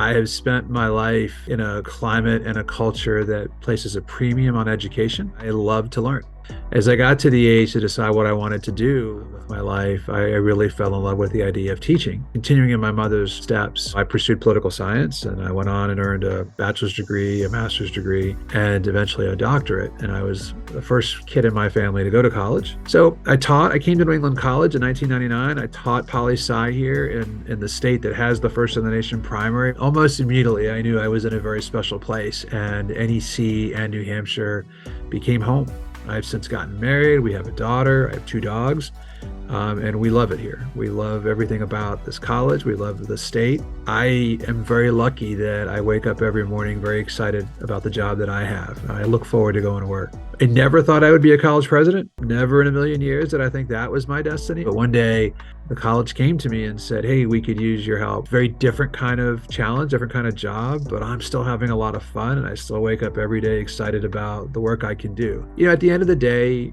I have spent my life in a climate and a culture that places a premium on education. I love to learn. As I got to the age to decide what I wanted to do with my life, I really fell in love with the idea of teaching. Continuing in my mother's steps, I pursued political science and I went on and earned a bachelor's degree, a master's degree, and eventually a doctorate. And I was the first kid in my family to go to college. So I came to New England College in 1999. I taught poli-sci here in the state that has the first in the nation primary. Almost immediately, I knew I was in a very special place, and NEC and New Hampshire became home. I've since gotten married. We have a daughter. I have two dogs. And we love it here. We love everything about this college. We love the state. I am very lucky that I wake up every morning very excited about the job that I have. I look forward to going to work. I never thought I would be a college president. Never in a million years did I think that was my destiny. But one day, the college came to me and said, hey, we could use your help. Very different kind of challenge, different kind of job, but I'm still having a lot of fun, and I still wake up every day excited about the work I can do. At the end of the day,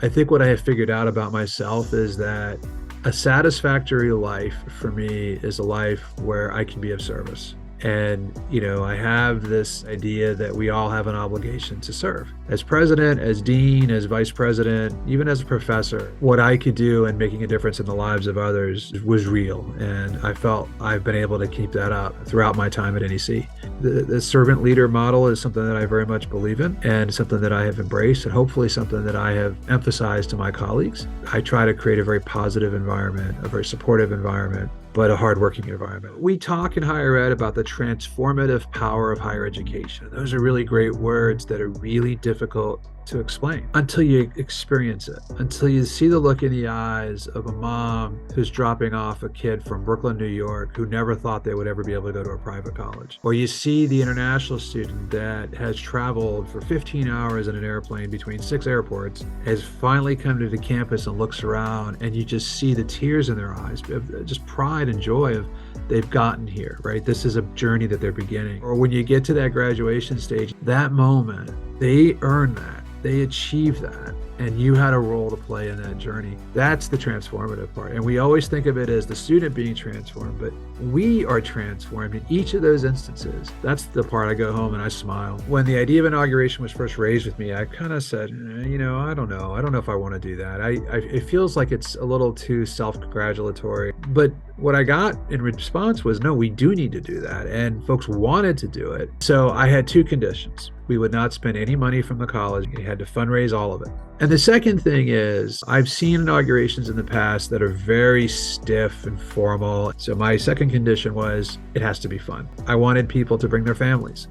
I think what I have figured out about myself is that a satisfactory life for me is a life where I can be of service. And, I have this idea that we all have an obligation to serve. As president, as dean, as vice president, even as a professor, what I could do in making a difference in the lives of others was real. And I felt I've been able to keep that up throughout my time at NEC. The servant leader model is something that I very much believe in, and something that I have embraced, and hopefully something that I have emphasized to my colleagues. I try to create a very positive environment, a very supportive environment, but a hardworking environment. We talk in higher ed about the transformative power of higher education. Those are really great words that are really difficult to explain until you experience it, until you see the look in the eyes of a mom who's dropping off a kid from Brooklyn, New York, who never thought they would ever be able to go to a private college. Or you see the international student that has traveled for 15 hours in an airplane between 6 airports, has finally come to the campus and looks around, and you just see the tears in their eyes, just pride and joy of they've gotten here, right? This is a journey that they're beginning. Or when you get to that graduation stage, that moment, they earn that. They achieve that, and you had a role to play in that journey. That's the transformative part. And we always think of it as the student being transformed, but we are transformed in each of those instances. That's the part I go home and I smile. When the idea of inauguration was first raised with me, I kind of said, I don't know. I don't know if I want to do that. It feels like it's a little too self-congratulatory. But what I got in response was, no, we do need to do that. And folks wanted to do it. So I had two conditions. We would not spend any money from the college. We had to fundraise all of it. And the second thing is, I've seen inaugurations in the past that are very stiff and formal. So my second condition was, it has to be fun. I wanted people to bring their families.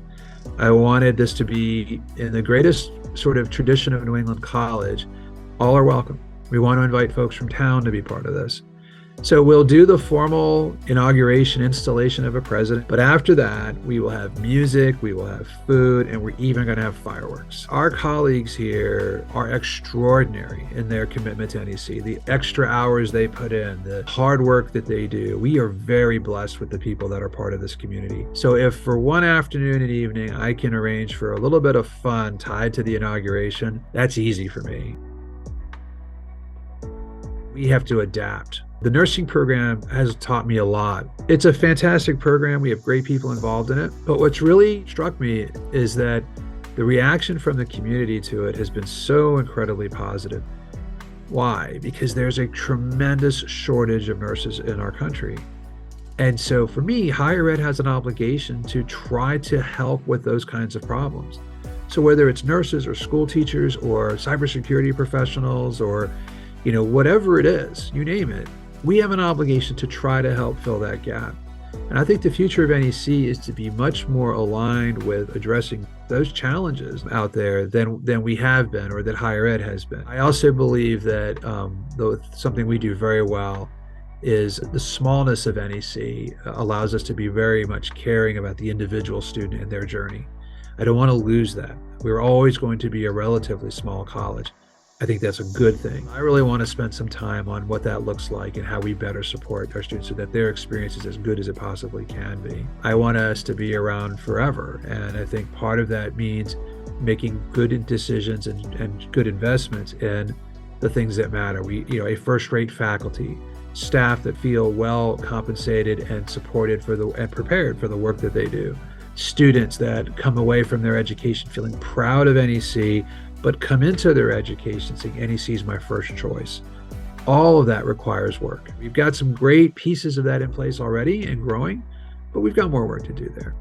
I wanted this to be in the greatest sort of tradition of New England College. All are welcome. We want to invite folks from town to be part of this. So we'll do the formal inauguration installation of a president, but after that, we will have music, we will have food, and we're even going to have fireworks. Our colleagues here are extraordinary in their commitment to NEC, the extra hours they put in, the hard work that they do. We are very blessed with the people that are part of this community. So if for one afternoon and evening, I can arrange for a little bit of fun tied to the inauguration, that's easy for me. We have to adapt. The nursing program has taught me a lot. It's a fantastic program. We have great people involved in it. But what's really struck me is that the reaction from the community to it has been so incredibly positive. Why? Because there's a tremendous shortage of nurses in our country. And so for me, higher ed has an obligation to try to help with those kinds of problems. So whether it's nurses or school teachers or cybersecurity professionals or whatever it is, you name it, we have an obligation to try to help fill that gap. And I think the future of NEC is to be much more aligned with addressing those challenges out there than we have been, or that higher ed has been. I also believe that something we do very well is the smallness of NEC allows us to be very much caring about the individual student and their journey. I don't want to lose that. We're always going to be a relatively small college. I think that's a good thing. I really want to spend some time on what that looks like and how we better support our students so that their experience is as good as it possibly can be. I want us to be around forever. And I think part of that means making good decisions and good investments in the things that matter. A first-rate faculty, staff that feel well compensated and supported and prepared for the work that they do, students that come away from their education feeling proud of NEC, but come into their education saying NEC is my first choice. All of that requires work. We've got some great pieces of that in place already and growing, but we've got more work to do there.